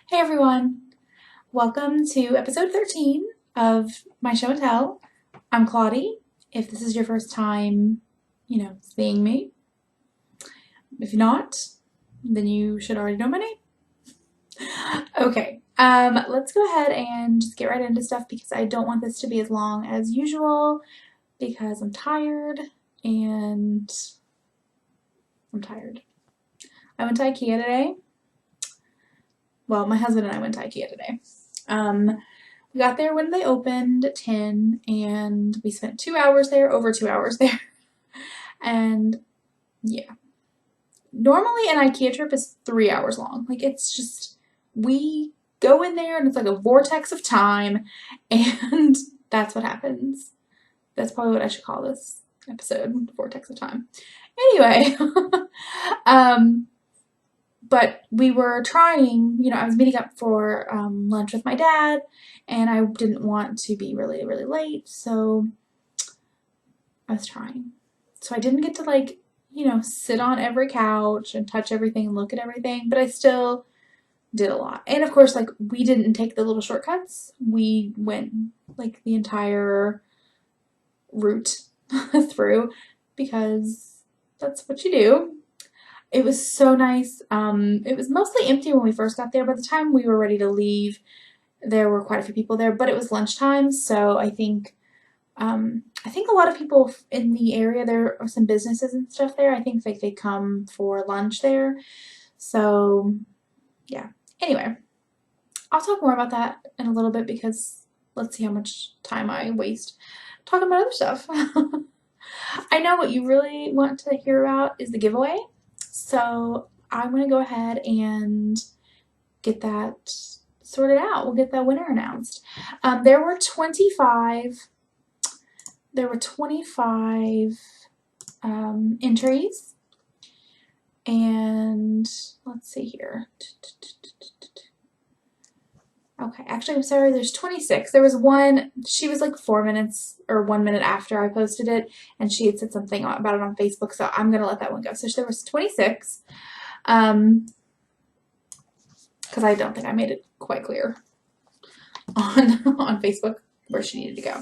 Hey everyone, welcome to episode 13 of my show and tell. I'm Claudie. If this is your first time, seeing me, if not, then you should already know my name. Okay, let's go ahead and just get right into stuff because I don't want this to be as long as usual because I'm tired and I'm tired. I went to IKEA today. Well, my husband and I went to IKEA today. We got there when they opened at 10 and we spent 2 hours there, over 2 hours there. And yeah, normally an IKEA trip is 3 hours long. Like it's just, we go in there and it's like a vortex of time and that's what happens. That's probably what I should call this episode, vortex of time. Anyway, but we were trying, I was meeting up for lunch with my dad and I didn't want to be really, really late, so I was trying. So I didn't get to sit on every couch and touch everything and look at everything, but I still did a lot. And of course, we didn't take the little shortcuts. We went the entire route through because that's what you do. It was so nice. It was mostly empty when we first got there. By the time we were ready to leave, there were quite a few people there, but it was lunchtime, so I think a lot of people in the area, there are some businesses and stuff there. I think they come for lunch there. So yeah. Anyway, I'll talk more about that in a little bit because let's see how much time I waste talking about other stuff. I know what you really want to hear about is the giveaway. So I'm going to go ahead and get that sorted out. We'll get that winner announced. There were 25 entries, and let's see here. Okay, actually, I'm sorry, there's 26. There was one, she was like 4 minutes or 1 minute after I posted it, and she had said something about it on Facebook, so I'm going to let that one go. So there was 26, because I don't think I made it quite clear on Facebook where she needed to go.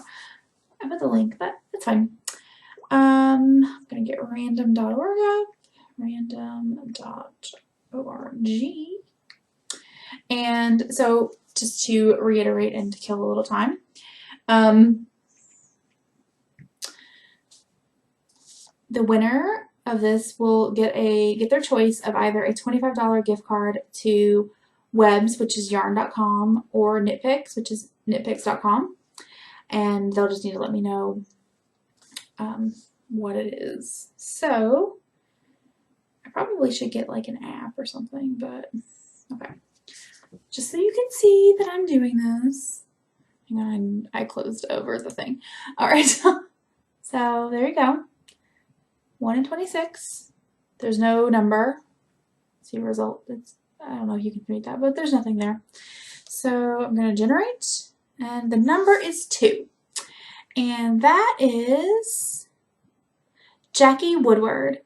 I put the link, but it's fine. I'm going to get random.org up, random.org. And so just to reiterate and to kill a little time, the winner of this will get their choice of either a $25 gift card to Webs, which is yarn.com, or Knitpicks, which is knitpicks.com. And they'll just need to let me know what it is. So I probably should get an app or something, but okay. Just so you can see that I'm doing this. Hang on, I closed over the thing. All right. So there you go. 1 in 26. There's no number. See result. I don't know if you can read that, but there's nothing there. So I'm going to generate, and the number is 2. And that is Jackie Woodward.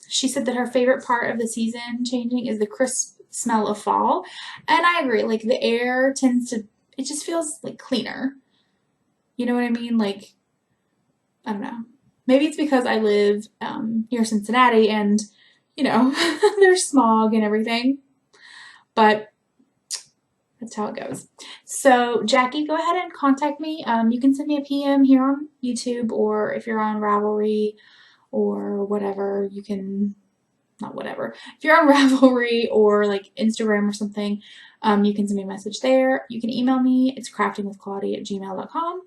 She said that her favorite part of the season changing is the crisp smell of fall. And I agree. The air it just feels cleaner. You know what I mean? I don't know. Maybe it's because I live near Cincinnati and, there's smog and everything. But that's how it goes. So Jackie, go ahead and contact me. You can send me a PM here on YouTube, or if you're on Ravelry or whatever, you can, not whatever. If you're on Ravelry or Instagram or something, you can send me a message there. You can email me. It's craftingwithclaudie@gmail.com.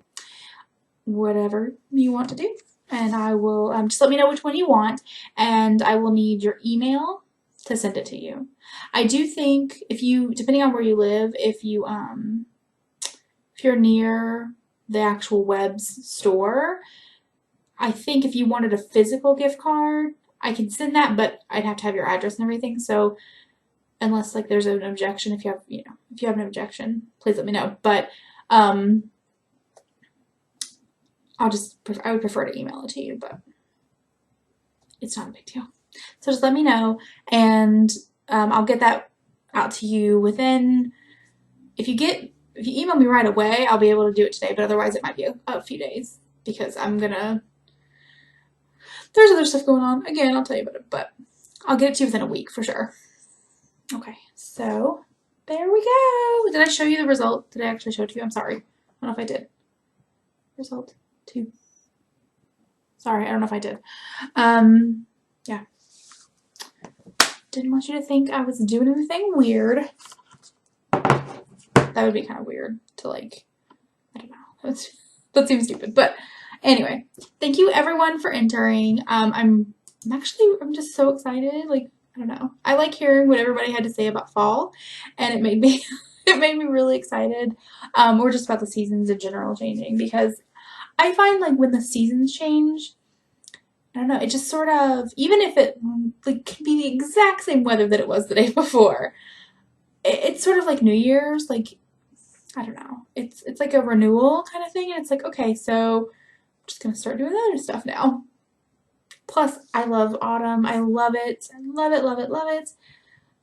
Whatever you want to do. And I will, just let me know which one you want, and I will need your email to send it to you. I do think depending on where you live, if you're near the actual Webs store, I think if you wanted a physical gift card, I can send that, but I'd have to have your address and everything. So unless there's an objection, if you have an objection, please let me know. But I would prefer to email it to you, but it's not a big deal. So just let me know, and I'll get that out to you within, if you email me right away, I'll be able to do it today, but otherwise it might be a few days because there's other stuff going on. Again, I'll tell you about it, but I'll get it to you within a week for sure. Okay, so there we go. Did I show you the result? Did I actually show it to you? I'm sorry. I don't know if I did. Result 2. Sorry, I don't know if I did. Yeah. Didn't want you to think I was doing anything weird. That would be kind of weird to like, I don't know. That seems stupid. But anyway, thank you everyone for entering. I'm just so excited. Like, I don't know. I like hearing what everybody had to say about fall, and it made me really excited. Or just about the seasons in general changing, because I find like when the seasons change, I don't know, it just sort of, even if it like can be the exact same weather that it was the day before, it's sort of like New Year's, like, I don't know. It's like a renewal kind of thing, and it's like, okay, so I'm just gonna start doing other stuff now. Plus, I love autumn. I love it. I love it, love it, love it.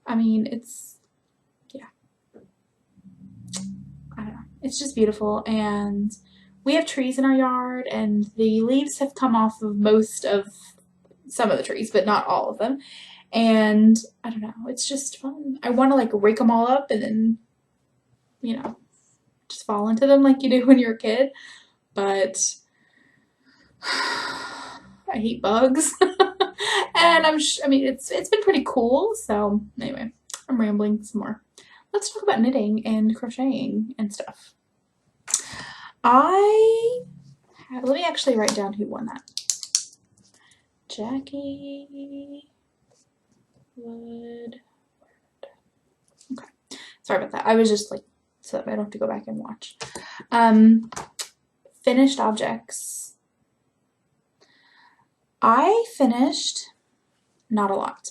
I mean, yeah. I don't know. It's just beautiful, and we have trees in our yard, and the leaves have come off of some of the trees, but not all of them. And I don't know. It's just fun. I want to like rake them all up and then, just fall into them like you do when you're a kid. But I hate bugs. And I mean, it's been pretty cool. So anyway, I'm rambling some more. Let's talk about knitting and crocheting and stuff. Let me actually write down who won that. Jackie Wood. Okay. Sorry about that. I was just like, so that I don't have to go back and watch. Finished objects. I finished not a lot.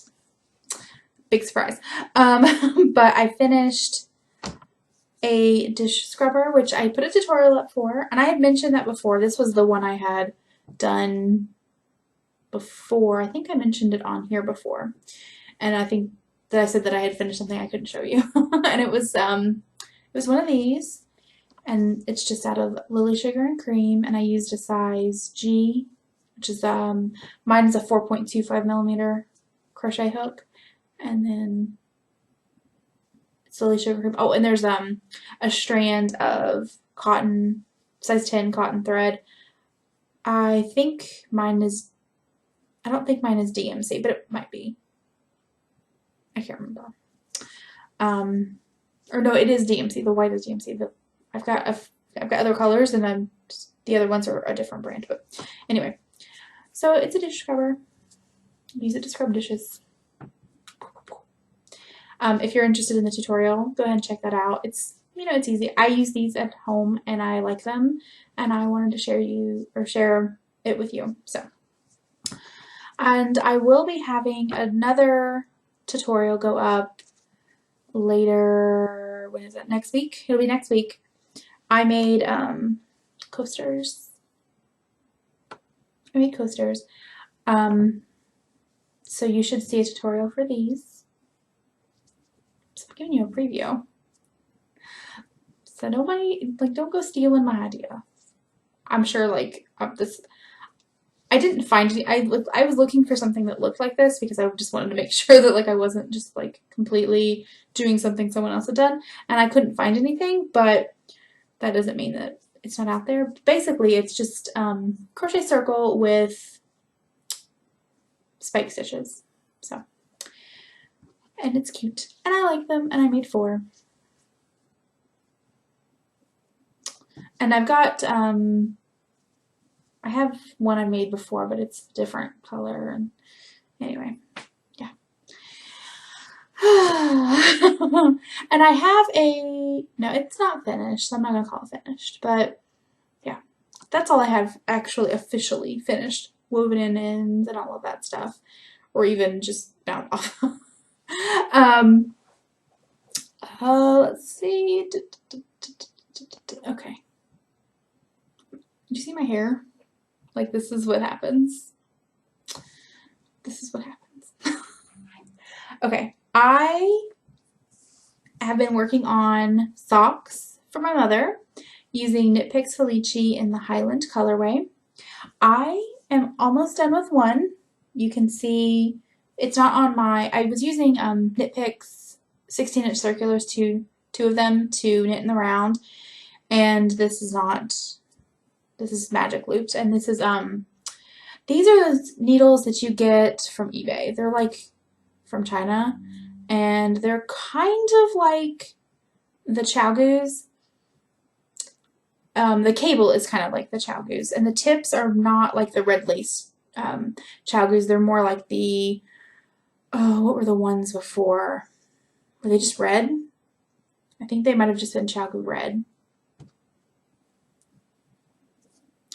Big surprise. But I finished a dish scrubber, which I put a tutorial up for, and I had mentioned that before. This was the one I had done before. I think I mentioned it on here before, and I think that I said that I had finished something I couldn't show you. And it was one of these, and it's just out of Lily Sugar and Cream, and I used a size G, which is mine is a 4.25 millimeter crochet hook, and then it's Lily Sugar Cream. Oh, and there's a strand of cotton, size 10 cotton thread. I don't think mine is DMC, but it might be. I can't remember. Or no, it is DMC. The white is DMC. I've got other colors, and the other ones are a different brand. But anyway, so it's a dish scrubber. Use it to scrub dishes. If you're interested in the tutorial, go ahead and check that out. It's easy. I use these at home, and I like them, and I wanted to share it with you. So, and I will be having another tutorial go up later. When is it? Next week? It'll be next week. I made coasters. So you should see a tutorial for these. So I'm giving you a preview. So nobody, don't go stealing my idea. I'm sure, I didn't find any. I was looking for something that looked like this because I just wanted to make sure that I wasn't just completely doing something someone else had done, and I couldn't find anything. But that doesn't mean that it's not out there. Basically, it's just crochet circle with spike stitches. So, and it's cute, and I like them, and I made 4. And I've got I have one I made before, but it's a different color. And anyway, yeah. And I have no, it's not finished, so I'm not going to call it finished. But yeah, that's all I have actually officially finished. Woven in ends and all of that stuff. Or even just bound off. Let's see. Okay. Did you see my hair? This is what happens. This is what happens. Okay, I have been working on socks for my mother using Knit Picks Felici in the Highland colorway. I am almost done with one. You can see it's not on my, I was using Knit Picks 16-inch circulars, two of them to knit in the round, and this is not, this is magic loops, and this is these are those needles that you get from eBay. They're like from China, and they're kind of like the Chow Goose. The cable is kind of like the Chow Goose, and the tips are not like the red lace Chow Goose. They're more like the, oh, what were the ones before? Were they just red? I think they might have just been Chow Goose red.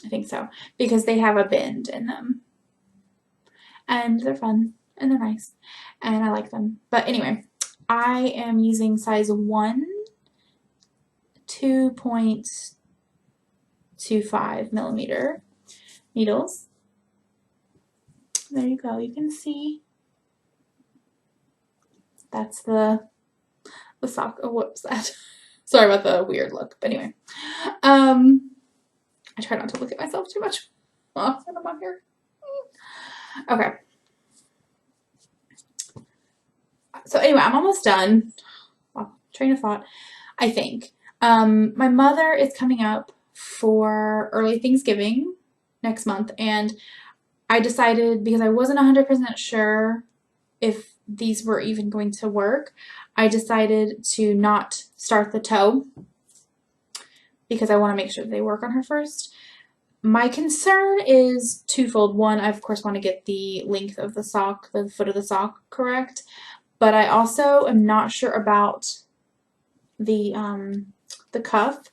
I think so, because they have a bend in them. And they're fun, and they're nice, and I like them. But anyway, I am using size 1, 2.25 millimeter needles. There you go. You can see that's the sock. Oh, what's that? Sorry about the weird look. But anyway, I try not to look at myself too much when I'm on here. Okay. So anyway, I'm almost done. Well, train of thought, I think. My mother is coming up for early Thanksgiving next month, and I decided, because I wasn't 100% sure if these were even going to work, I decided to not start the toe because I want to make sure they work on her first. My concern is twofold. One, I of course want to get the length of the sock, the foot of the sock correct, but I also am not sure about the cuff.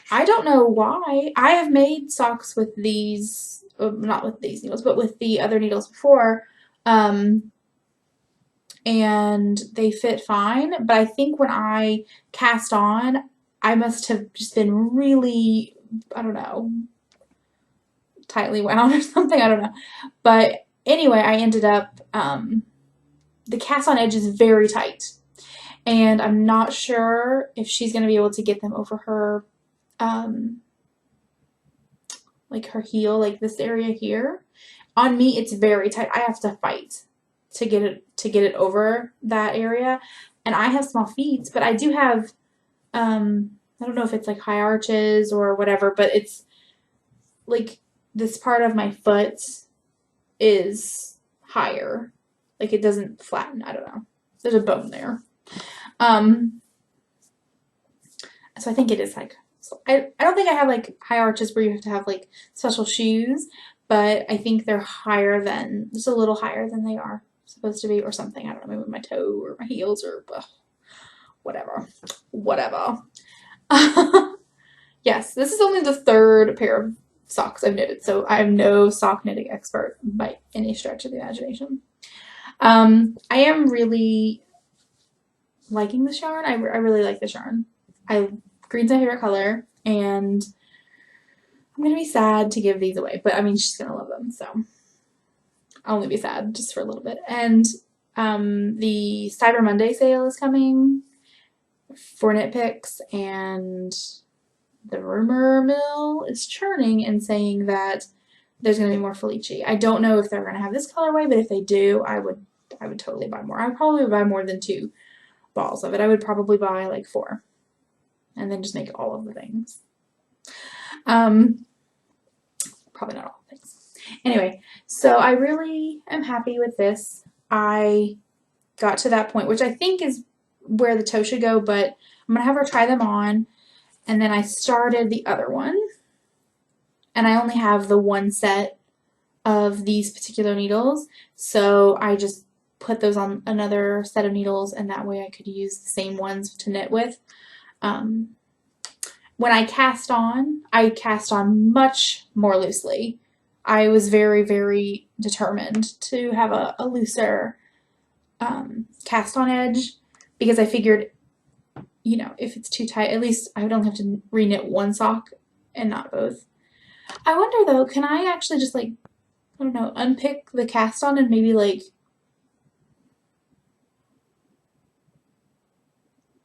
I don't know why. I have made socks with these, not with these needles, but with the other needles before, and they fit fine. But I think when I cast on, I must have just been really, I don't know, tightly wound or something. I don't know. But anyway, I ended up, the cast on edge is very tight. And I'm not sure if she's going to be able to get them over her, like her heel, like this area here. On me, it's very tight. I have to fight to get it over that area. And I have small feet, but I do have, I don't know if it's like high arches or whatever, but it's like this part of my foot is higher. Like it doesn't flatten. I don't know. There's a bone there. So I think it is like, so I don't think I have like high arches where you have to have like special shoes, but I think they're higher than, just a little higher than they are supposed to be or something. I don't know, maybe my toe or my heels or whatever. Yes, this is only the third pair of socks I've knitted, so I'm no sock knitting expert by any stretch of the imagination. I am really liking this yarn. I really like this yarn. Green's my favorite color, and I'm gonna be sad to give these away, but I mean, she's gonna love them, so I'll only be sad just for a little bit. And the Cyber Monday sale is coming for Knit Picks, and the rumor mill is churning and saying that there's gonna be more Felici. I don't know if they're gonna have this colorway, but if they do, I would totally buy more. I would probably buy more than 2 balls of it. I would probably buy like 4. And then just make all of the things. Probably not all the things. Anyway, so I really am happy with this. I got to that point, which I think is where the toe should go, but I'm going to have her try them on. And then I started the other one. And I only have the one set of these particular needles. So I just put those on another set of needles, and that way I could use the same ones to knit with. When I cast on much more loosely. I was very, very determined to have a looser cast on edge, because I figured, you know, if it's too tight, at least I would only have to re-knit one sock and not both. I wonder though, can I actually just like, I don't know, unpick the cast on and maybe like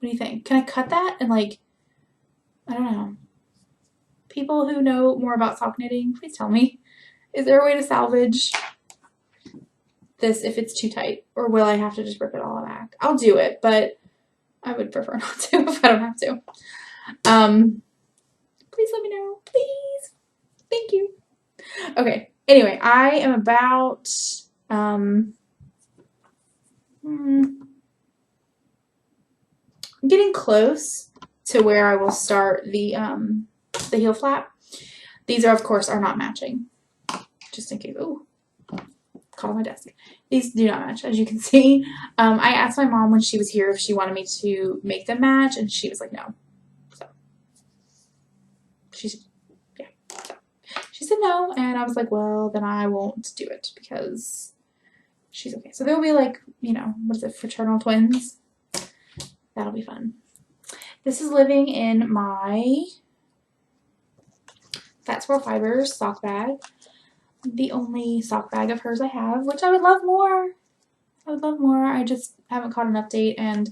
What do you think? Can I cut that and like, I don't know. People who know more about sock knitting, please tell me. Is there a way to salvage this if it's too tight? Or will I have to just rip it all back? I'll do it, but I would prefer not to if I don't have to. Please let me know. Please. Thank you. Okay. Anyway, I am about getting close to where I will start the heel flap. These are, of course, are not matching. Just in case. Ooh, caught on my desk. These do not match, as you can see. I asked my mom when she was here if she wanted me to make them match, and she was like, no. So she said no, and I was like, well, then I won't do it because she's okay. So they'll be like, you know, what is it, fraternal twins? That'll be fun. This is living in my Fat Squirrel Fibers sock bag. The only sock bag of hers I have, which I would love more. I would love more. I just haven't caught an update, and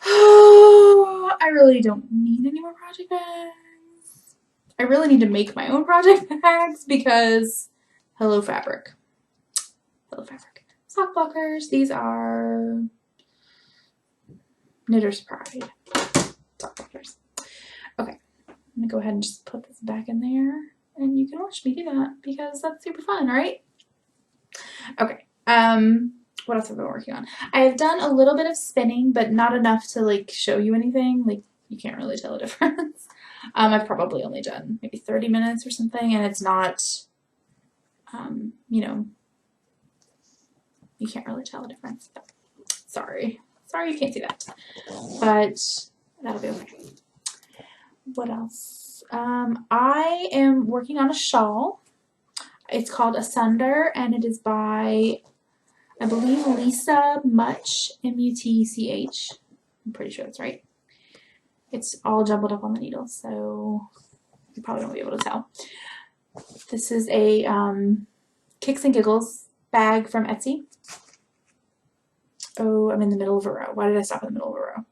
I really don't need any more project bags. I really need to make my own project bags because hello fabric. Hello fabric. Sock blockers. These are Knitter's Pride sock blockers. Okay, I'm gonna go ahead and just put this back in there, and you can watch me do that because that's super fun, right? Okay. What else have I been working on? I have done a little bit of spinning, but not enough to like show you anything. Like you can't really tell a difference. I've probably only done maybe 30 minutes or something, and it's not, you know, you can't really tell a difference. But sorry you can't see that, but that'll be okay. What else? I am working on a shawl. It's called Asunder, and it is by, I believe, Lisa Mutch, M-U-T-C-H. I'm pretty sure that's right. It's all jumbled up on the needle, so you probably won't be able to tell. This is a Kicks and Giggles bag from Etsy. Oh, I'm in the middle of a row. Why did I stop in the middle of a row?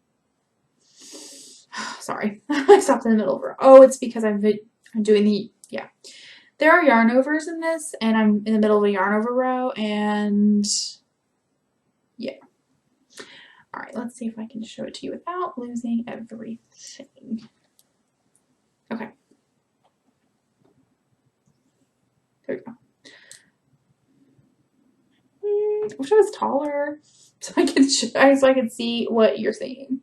Sorry, I stopped in the middle of a row. Oh, it's because I'm doing the, yeah. There are yarn overs in this, and I'm in the middle of a yarn over row, and yeah. All right, let's see if I can show it to you without losing everything. Okay. There we go. I wish I was taller so I could see what you're seeing.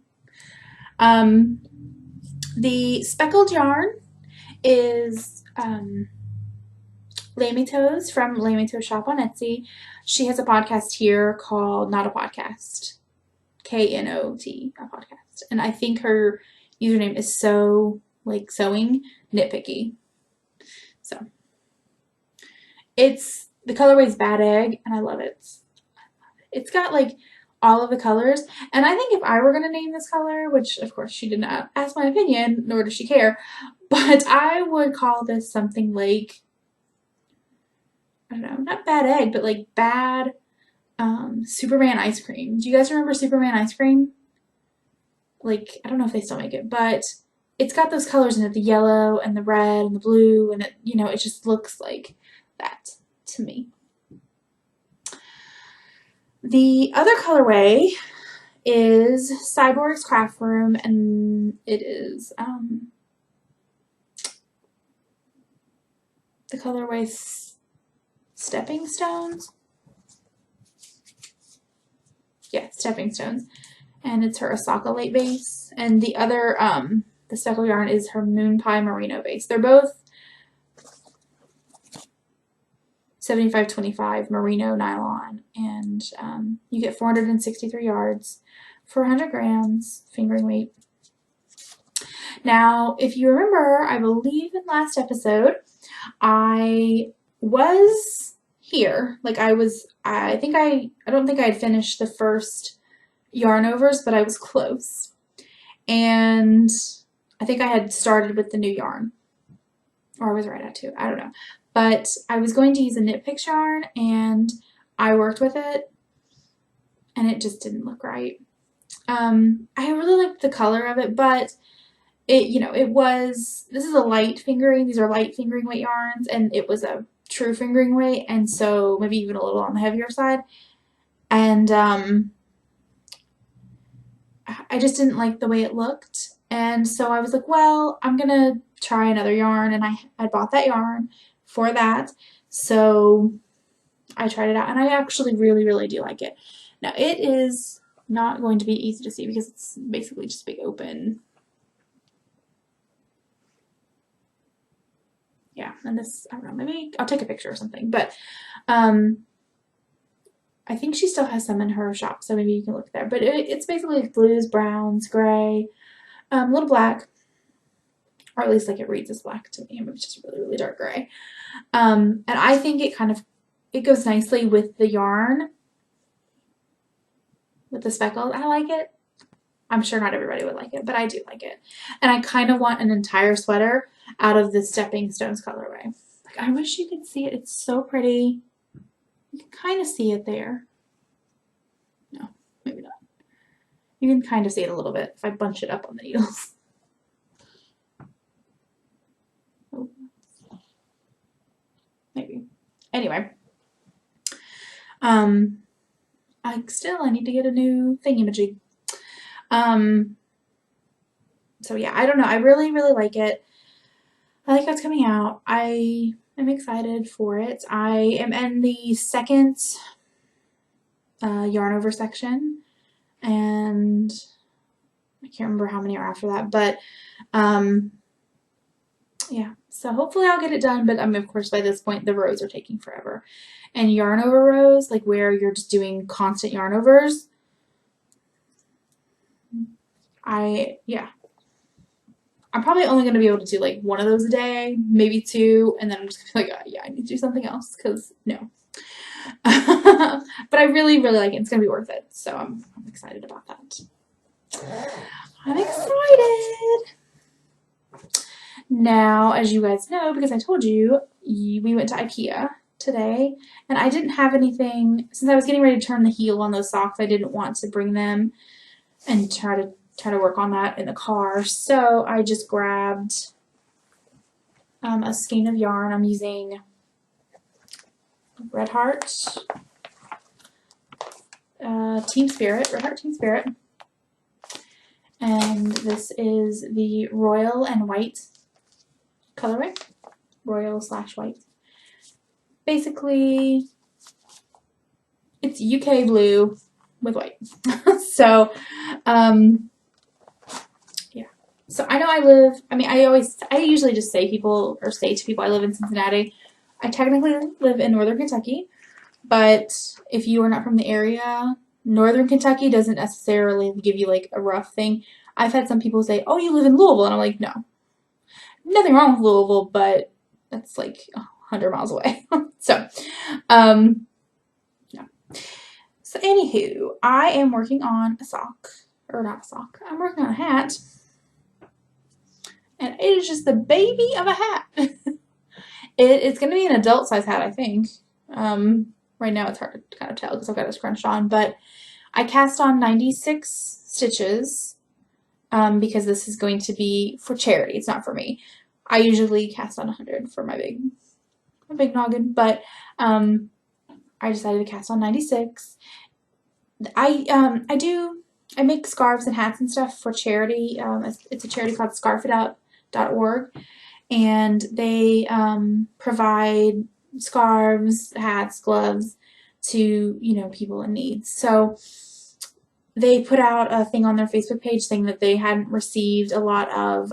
The speckled yarn is Lammy Toes from Lammy Toe Shop on Etsy. She has a podcast here called Not a Podcast. K-N-O-T, a podcast. And I think her username is so, like, sewing nitpicky. So, the colorway is Bad Egg, and I love it. It's got, like, all of the colors. And I think if I were going to name this color, which, of course, she did not ask my opinion, nor does she care, but I would call this something like, I don't know, not Bad Egg, but, like, Bad Superman ice cream. Do you guys remember Superman ice cream? Like, I don't know if they still make it, but it's got those colors in it, the yellow and the red and the blue, and it, you know, it just looks like that to me. The other colorway is Cyborg's Craft Room, and it is the colorway Stepping Stones. Yeah, Stepping Stones. And it's her Osaka Late base. And the other, the speckle yarn is her Moon Pie Merino base. They're both 75/25 merino nylon. And you get 463 yards for 100 grams fingering weight. Now, if you remember, I believe in last episode, I was here. Like I don't think I had finished the first yarn overs, but I was close. And I think I had started with the new yarn. Or I was right at two. I don't know. But I was going to use a Knit Picks yarn, and I worked with it, and it just didn't look right. I really liked the color of it, but this is a light fingering. These are light fingering weight yarns, and it was a true fingering weight, and so maybe even a little on the heavier side. And I just didn't like the way it looked. And so I was like, well, I'm gonna try another yarn, and I bought that yarn for that. So I tried it out, and I actually really, really do like it. Now, it is not going to be easy to see because it's basically just a big open. Yeah, and this, I don't know, maybe I'll take a picture or something, but I think she still has some in her shop, so maybe you can look there. But it's basically like blues, browns, gray, a little black, or at least like it reads as black to me. It's just really, really dark gray. And I think it goes nicely with the yarn, with the speckles. I like it. I'm sure not everybody would like it, but I do like it. And I kind of want an entire sweater out of the Stepping Stones colorway. Like, I wish you could see it. It's so pretty. You can kind of see it there. No, maybe not. You can kind of see it a little bit if I bunch it up on the needles. Oh. Maybe. Anyway. I need to get a new thingamajig. So yeah, I don't know. I really, really like it. I like how it's coming out. I am excited for it. I am in the second yarn over section, and I can't remember how many are after that, but yeah, so hopefully I'll get it done, but of course by this point the rows are taking forever. And yarn over rows, like where you're just doing constant yarn overs, I'm probably only going to be able to do like one of those a day, maybe two, and then I'm just going to be like, yeah, I need to do something else because no. But I really, really like it. It's going to be worth it. So I'm excited about that. I'm excited. Now, as you guys know, because I told you, we went to IKEA today, and I didn't have anything, since I was getting ready to turn the heel on those socks, I didn't want to bring them and try to work on that in the car. So I just grabbed a skein of yarn. I'm using Red Heart Team Spirit, Red Heart Team Spirit. And this is the Royal and White colorway, Royal/White. Basically, it's UK blue with white. So, yeah. So I know I usually just say to people I live in Cincinnati. I technically live in Northern Kentucky, but if you are not from the area, Northern Kentucky doesn't necessarily give you like a rough thing. I've had some people say, oh, you live in Louisville, and I'm like, no. Nothing wrong with Louisville, but that's like 100 miles away. So, yeah. So, anywho, I am working on a sock, or not a sock, I'm working on a hat, and it is just the baby of a hat. It's going to be an adult size hat, I think. Right now it's hard to kind of tell because I've got it scrunched on, but I cast on 96 stitches because this is going to be for charity. It's not for me. I usually cast on 100 for my big noggin, but I decided to cast on 96. I make scarves and hats and stuff for charity. It's a charity called scarfitup.org, and they provide scarves, hats, gloves to people in need. So they put out a thing on their Facebook page saying that they hadn't received a lot of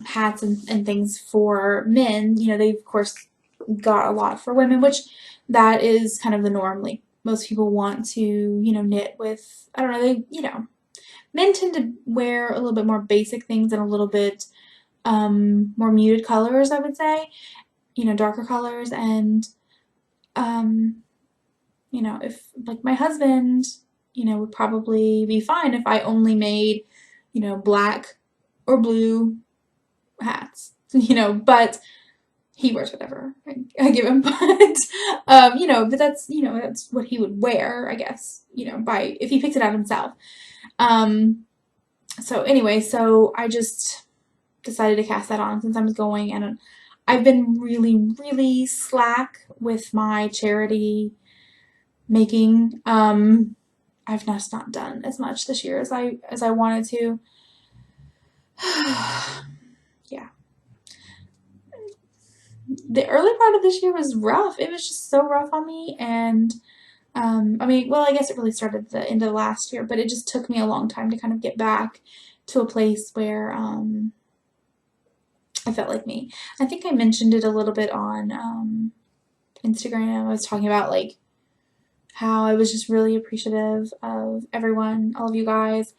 hats and things for men. They of course got a lot for women, which that is kind of the norm. Like most people want to knit with, I don't know, men tend to wear a little bit more basic things and a little bit more muted colors, I would say, darker colors. And if like my husband would probably be fine if I only made black or blue hats, but he wears whatever I give him, but that's what he would wear, I guess, by if he picks it out himself. So anyway, so I just decided to cast that on since I was going, and I've been really, really slack with my charity making. I've just not done as much this year as I wanted to. Yeah. The early part of this year was rough. It was just so rough on me, and I guess it really started at the end of last year, but it just took me a long time to kind of get back to a place where I felt like me. I think I mentioned it a little bit on Instagram. I was talking about like how I was just really appreciative of everyone, all of you guys,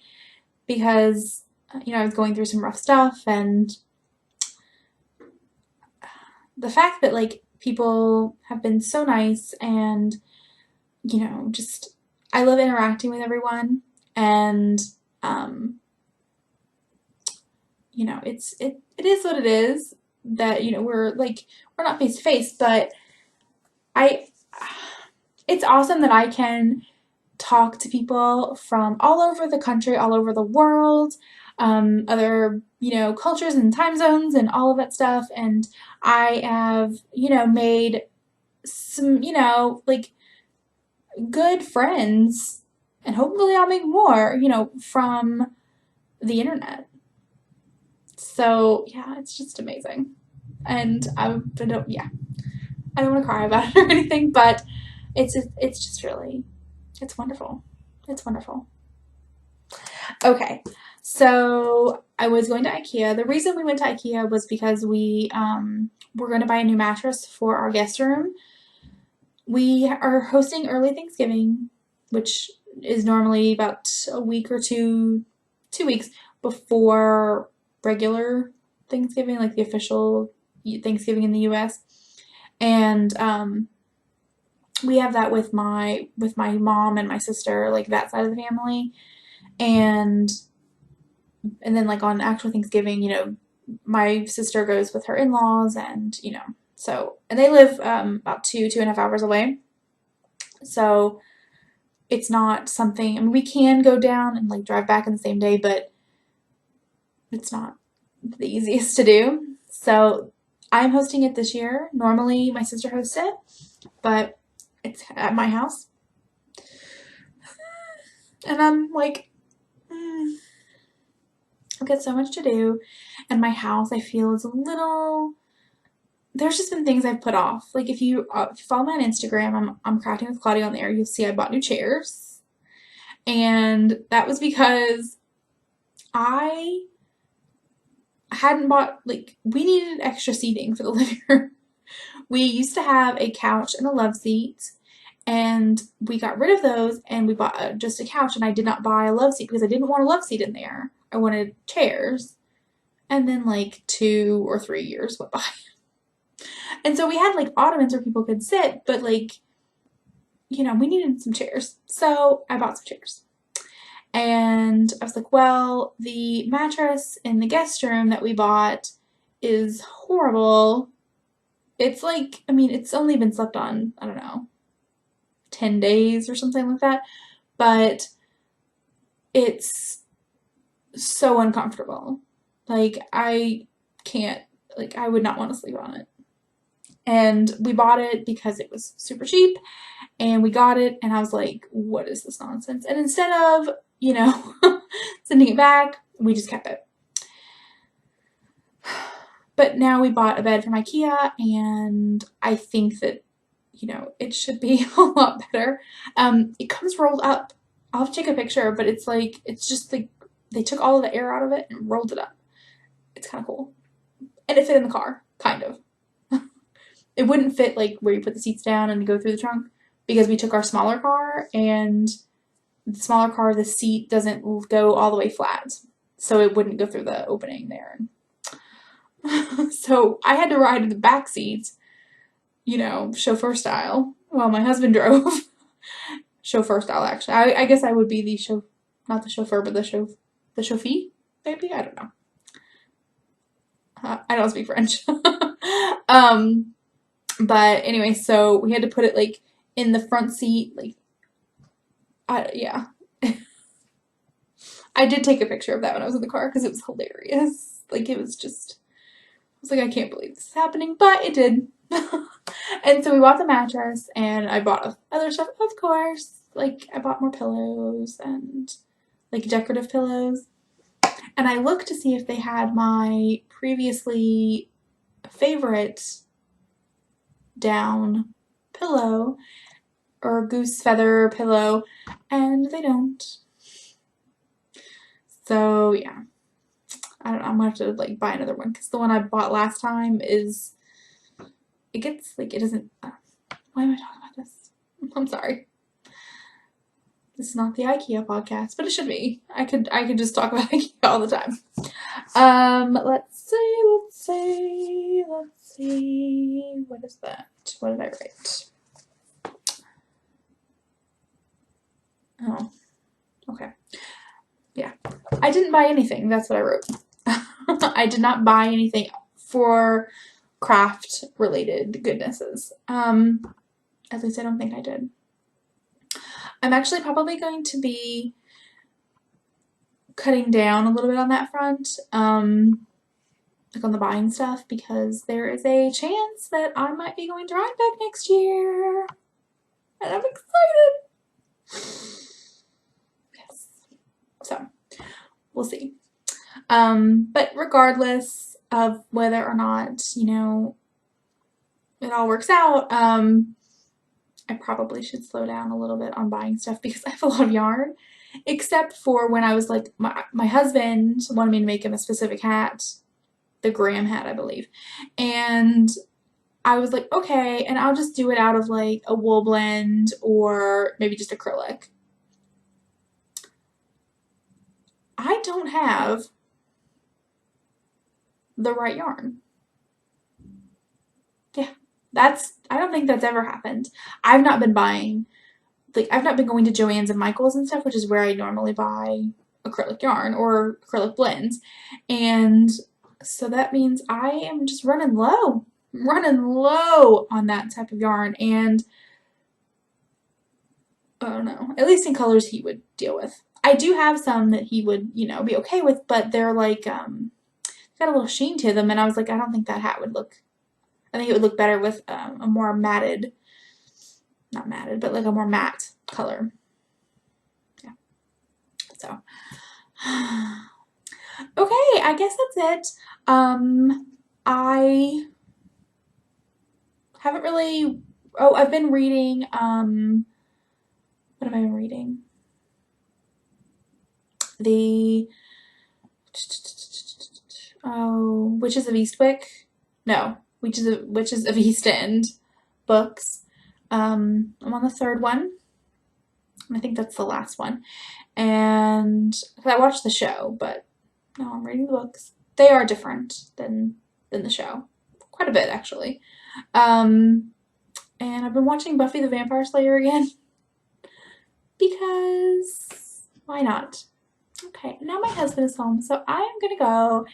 because I was going through some rough stuff, and the fact that like people have been so nice, and just I love interacting with everyone, and it is what it is that we're not face to face, but I it's awesome that I can talk to people from all over the country, all over the world, other cultures and time zones and all of that stuff, and I have made some like good friends, and hopefully I'll make more from the internet. So yeah, it's just amazing. And I don't want to cry about it or anything, but it's just really, it's wonderful. It's wonderful. Okay, so I was going to IKEA. The reason we went to IKEA was because we were going to buy a new mattress for our guest room. We are hosting early Thanksgiving, which is normally about a week or 2 weeks before regular Thanksgiving, like the official Thanksgiving in the U.S. And we have that with my mom and my sister, like that side of the family, and then like on actual Thanksgiving, my sister goes with her in-laws, and and they live about 2.5 hours away, so it's not something. I mean, we can go down and like drive back in the same day, but it's not the easiest to do. So I'm hosting it this year. Normally my sister hosts it, but it's at my house. And I'm like, I've got so much to do. And my house, I feel, is a little. There's just been things I've put off. Like if you follow me on Instagram, I'm crafting with Claudia on there. You'll see I bought new chairs, and that was because I hadn't bought, like, we needed extra seating for the living room. We used to have a couch and a love seat, and we got rid of those, and we bought just a couch, and I did not buy a love seat because I didn't want a love seat in there. I wanted chairs. And then like 2 or 3 years went by. And so we had like ottomans where people could sit, but like, we needed some chairs. So I bought some chairs. And I was like, well, the mattress in the guest room that we bought is horrible. It's like, I mean, it's only been slept on, I don't know, 10 days or something like that. But it's so uncomfortable. Like, I can't, like, I would not want to sleep on it. And we bought it because it was super cheap, and we got it, and I was like, what is this nonsense? And instead of, sending it back, we just kept it. But now we bought a bed from IKEA, and I think that, it should be a lot better. It comes rolled up. I'll have to take a picture, but it's like, it's just like, they took all of the air out of it and rolled it up. It's kind of cool. And it fit in the car, kind of. It wouldn't fit like where you put the seats down and go through the trunk, because we took our smaller car, and the smaller car, the seat doesn't go all the way flat. So it wouldn't go through the opening there. So I had to ride in the back seat, chauffeur style, while my husband drove. Chauffeur style, actually. I guess I would be the not the chauffeur, but the chauffeur, maybe? I don't know. I don't speak French. um, but anyway, so we had to put it like in the front seat, like, yeah. I did take a picture of that when I was in the car because it was hilarious. Like, it was just, I was like, I can't believe this is happening, but it did. And so we bought the mattress, and I bought other stuff, of course. Like, I bought more pillows and like decorative pillows. And I looked to see if they had my previously favorite down pillow or goose feather pillow, and they don't. So yeah, I don't know, I'm gonna have to like buy another one because the one I bought last time is, it gets like, it doesn't, why am I talking about this? I'm sorry. This is not the IKEA podcast, but it should be. I could just talk about IKEA all the time. Let's see. What is that? What did I write? Oh, okay. Yeah. I didn't buy anything. That's what I wrote. I did not buy anything for craft related goodnesses. At least I don't think I did. I'm actually probably going to be cutting down a little bit on that front, like on the buying stuff, because there is a chance that I might be going to Rhinebeck next year, and I'm excited. Yes. So, we'll see. But regardless of whether or not, you know, it all works out, I probably should slow down a little bit on buying stuff because I have a lot of yarn. Except for when I was like, my husband wanted me to make him a specific hat, the Graham hat, I believe. And I was like, okay, and I'll just do it out of like a wool blend or maybe just acrylic. I don't have the right yarn. Yeah, I don't think that's ever happened. I've not been buying, like, I've not been going to Joann's and Michael's and stuff, which is where I normally buy acrylic yarn or acrylic blends. And so that means I am just running low on that type of yarn. And I don't know, at least in colors he would deal with. I do have some that he would, you know, be okay with, but they're like, got a little sheen to them. And I was like, I don't think that hat would look, I think it would look better with a more matted, not matted, but like a more matte color. Yeah. So, okay, I guess that's it. I haven't really, oh, I've been reading, what have I been reading? The, oh, Witches of Eastwick? No, Witches of East End books. I'm on the third one. I think that's the last one. And I watched the show, but no, I'm reading the books. They are different than the show. Quite a bit, actually. And I've been watching Buffy the Vampire Slayer again. Because why not? Okay, now my husband is home, so I am gonna go,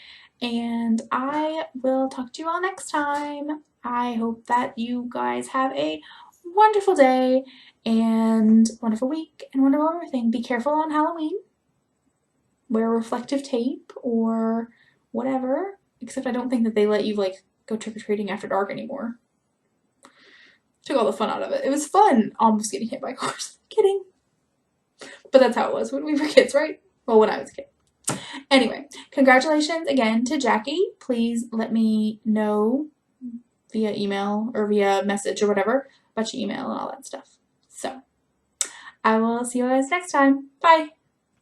and I will talk to you all next time. I hope that you guys have a wonderful day and wonderful week and wonderful everything. Be careful on Halloween. Wear reflective tape or whatever, except I don't think that they let you like go trick-or-treating after dark anymore. Took all the fun out of it. It was fun almost getting hit by cars. Kidding. But that's how it was when we were kids, right? Well, when I was a kid. Anyway, congratulations again to Jackie. Please let me know via email or via message or whatever about your email and all that stuff. So, I will see you guys next time. Bye.